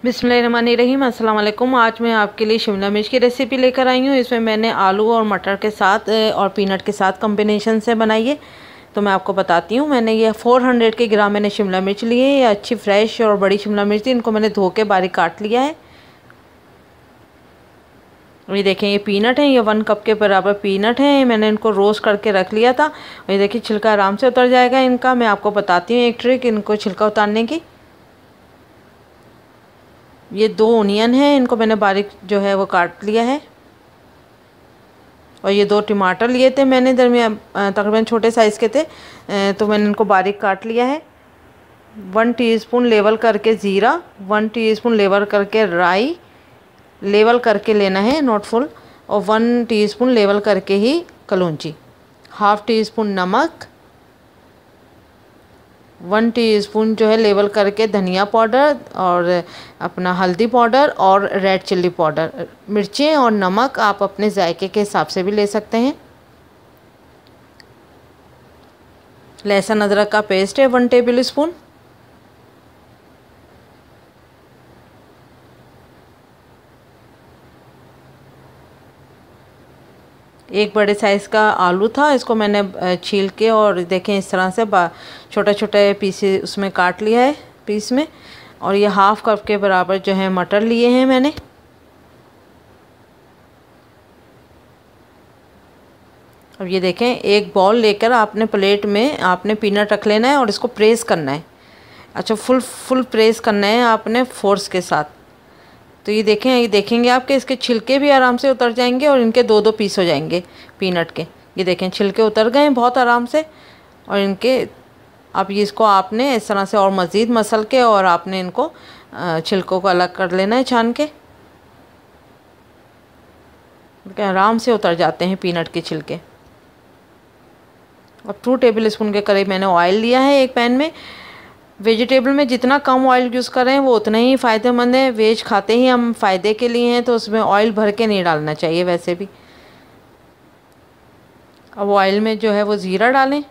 बिस्मिल्लाहिर्रहमानिर्रहीम। अस्सलाम वालेकुम। आज मैं आपके लिए शिमला मिर्च की रेसिपी लेकर आई हूँ। इसमें मैंने आलू और मटर के साथ और पीनट के साथ कॉम्बिनेशन से बनाई है। तो मैं आपको बताती हूँ। मैंने ये 400 के ग्राम मैंने शिमला मिर्च लिए है। ये अच्छी फ्रेश और बड़ी शिमला मिर्च थी। इनको मैंने धो के बारीक काट लिया है। ये देखें, ये पीनट है। ये 1 कप के बराबर पीनट है। मैंने इनको रोस्ट करके रख लिया था। ये देखिए, छिलका आराम से उतर जाएगा इनका। मैं आपको बताती हूँ एक ट्रिक इनको छिलका उतारने की। ये 2 ओनियन है, इनको मैंने बारीक जो है वो काट लिया है। और ये 2 टमाटर लिए थे मैंने, दरमियान तकरीबन छोटे साइज़ के थे, तो मैंने इनको बारीक काट लिया है। 1 टीस्पून लेवल करके ज़ीरा, 1 टीस्पून लेवल करके राई, लेवल करके लेना है, नॉट फुल। और 1 टीस्पून लेवल करके ही कलौंजी, ½ टीस्पून नमक, 1 टीस्पून जो है लेवल करके धनिया पाउडर और अपना हल्दी पाउडर और रेड चिल्ली पाउडर। मिर्चें और नमक आप अपने जायके के हिसाब से भी ले सकते हैं। लहसुन अदरक का पेस्ट है 1 टेबल स्पून। एक बड़े साइज़ का आलू था, इसको मैंने छील के और देखें इस तरह से छोटे छोटे पीसे उसमें काट लिया है पीस में। और ये ½ कप के बराबर जो है मटर लिए हैं मैंने। अब ये देखें, एक बॉल लेकर आपने प्लेट में आपने पीनट रख लेना है और इसको प्रेस करना है। अच्छा, फुल प्रेस करना है आपने फोर्स के साथ। तो ये देखें, ये देखेंगे आपके इसके छिलके भी आराम से उतर जाएंगे और इनके 2-2 पीस हो जाएंगे पीनट के। ये देखें, छिलके उतर गए बहुत आराम से। और इनके अब ये इसको आपने इस तरह से और मज़ीद मसल के और आपने इनको छिलकों को अलग कर लेना है छान के। आराम से उतर जाते हैं पीनट के छिलके। अब 2 टेबल स्पून के करीब मैंने ऑयल लिया है एक पैन में। वेजिटेबल में जितना कम ऑयल यूज़ करें वो उतना ही फ़ायदेमंद है। वेज खाते ही हम फ़ायदे के लिए हैं, तो उसमें ऑयल भर के नहीं डालना चाहिए वैसे भी। अब ऑयल में जो है वो ज़ीरा डालें।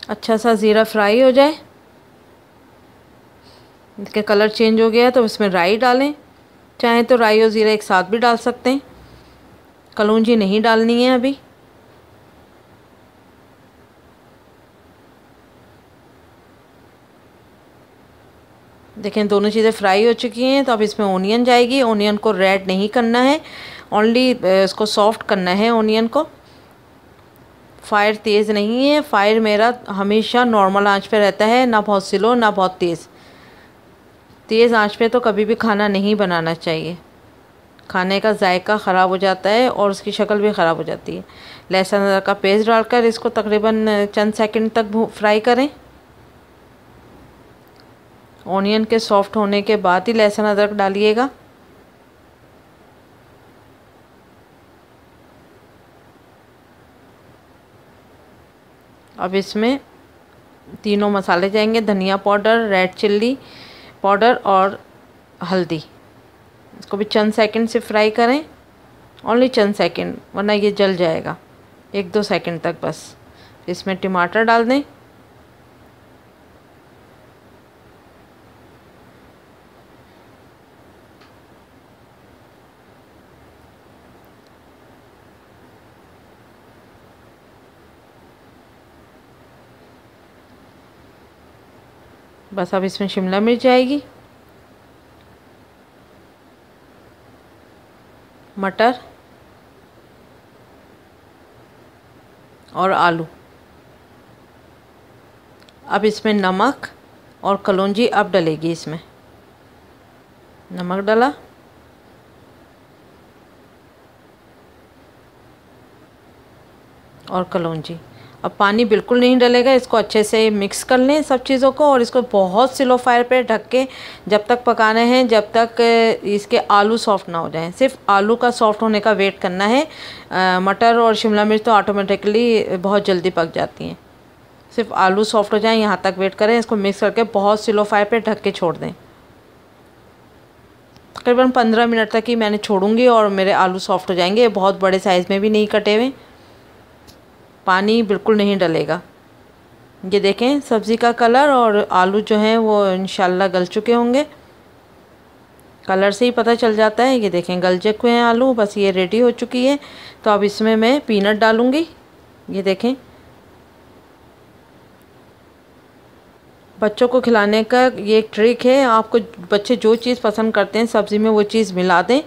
अच्छा सा ज़ीरा फ्राई हो जाए, इसका कलर चेंज हो गया तो इसमें राई डालें। चाहें तो राई और ज़ीरा एक साथ भी डाल सकते हैं। कलौंजी नहीं डालनी है अभी। देखें, दोनों चीज़ें फ्राई हो चुकी हैं। तो अब इसमें ओनियन जाएगी। ओनियन को रेड नहीं करना है, ओनली इसको सॉफ्ट करना है ओनियन को। फायर तेज़ नहीं है, फायर मेरा हमेशा नॉर्मल आंच पे रहता है, ना बहुत स्लो ना बहुत तेज़। तेज़ आंच पे तो कभी भी खाना नहीं बनाना चाहिए, खाने का जायका ख़राब हो जाता है और उसकी शक्ल भी ख़राब हो जाती है। लहसुन अदरक का पेस्ट डालकर इसको तकरीबन चंद सेकंड तक फ्राई करें। ऑनियन के सॉफ्ट होने के बाद ही लहसुन अदरक डालिएगा। अब इसमें तीनों मसाले जाएंगे, धनिया पाउडर, रेड चिल्ली पाउडर और हल्दी। इसको भी चंद सेकंड से फ्राई करें, ओनली चंद सेकंड, वरना ये जल जाएगा। 1-2 सेकंड तक बस। इसमें टमाटर डाल दें। बस अब इसमें शिमला मिर्च जाएगी, मटर और आलू। अब इसमें नमक और कलौंजी अब डलेगी। इसमें नमक डाला, और कलौंजी। अब पानी बिल्कुल नहीं डलेगा, इसको अच्छे से मिक्स कर लें सब चीज़ों को। और इसको बहुत स्लो फायर पे ढक के जब तक पकाना है जब तक इसके आलू सॉफ्ट ना हो जाएं। सिर्फ आलू का सॉफ्ट होने का वेट करना है। मटर और शिमला मिर्च तो ऑटोमेटिकली बहुत जल्दी पक जाती हैं। सिर्फ आलू सॉफ्ट हो जाएं यहाँ तक वेट करें। इसको मिक्स करके बहुत स्लो फायर पे ढक के छोड़ दें। तकरीबन 15 मिनट तक ही मैंने छोड़ूंगी और मेरे आलू सॉफ्ट हो जाएंगे। बहुत बड़े साइज़ में भी नहीं कटे हुए, पानी बिल्कुल नहीं डलेगा। ये देखें सब्ज़ी का कलर और आलू जो हैं वो इंशाल्लाह गल चुके होंगे। कलर से ही पता चल जाता है। ये देखें गल चुके हैं आलू, बस ये रेडी हो चुकी है। तो अब इसमें मैं पीनट डालूँगी। ये देखें बच्चों को खिलाने का ये एक ट्रिक है। आपको बच्चे जो चीज़ पसंद करते हैं सब्ज़ी में वो चीज़ मिला दें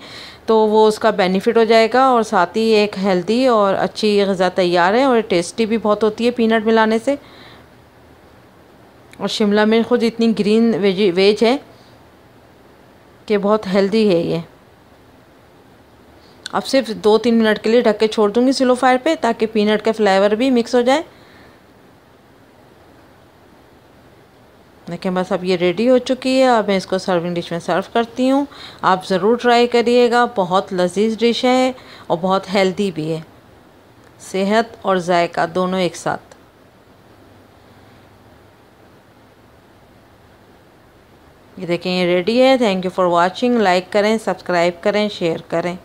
तो वो उसका बेनिफिट हो जाएगा और साथ ही एक हेल्दी और अच्छी ग़िज़ा तैयार है और टेस्टी भी बहुत होती है पीनट मिलाने से। और शिमला मिर्च खुद इतनी ग्रीन वेज है कि बहुत हेल्दी है ये। अब सिर्फ 2-3 मिनट के लिए ढक के छोड़ दूँगी स्लो फायर पे ताकि पीनट का फ्लेवर भी मिक्स हो जाए। देखें बस अब ये रेडी हो चुकी है। अब मैं इसको सर्विंग डिश में सर्व करती हूँ। आप ज़रूर ट्राई करिएगा, बहुत लजीज डिश है और बहुत हेल्दी भी है, सेहत और जायका दोनों एक साथ। ये देखें ये रेडी है। Thank you for watching. Like करें, सब्सक्राइब करें, शेयर करें।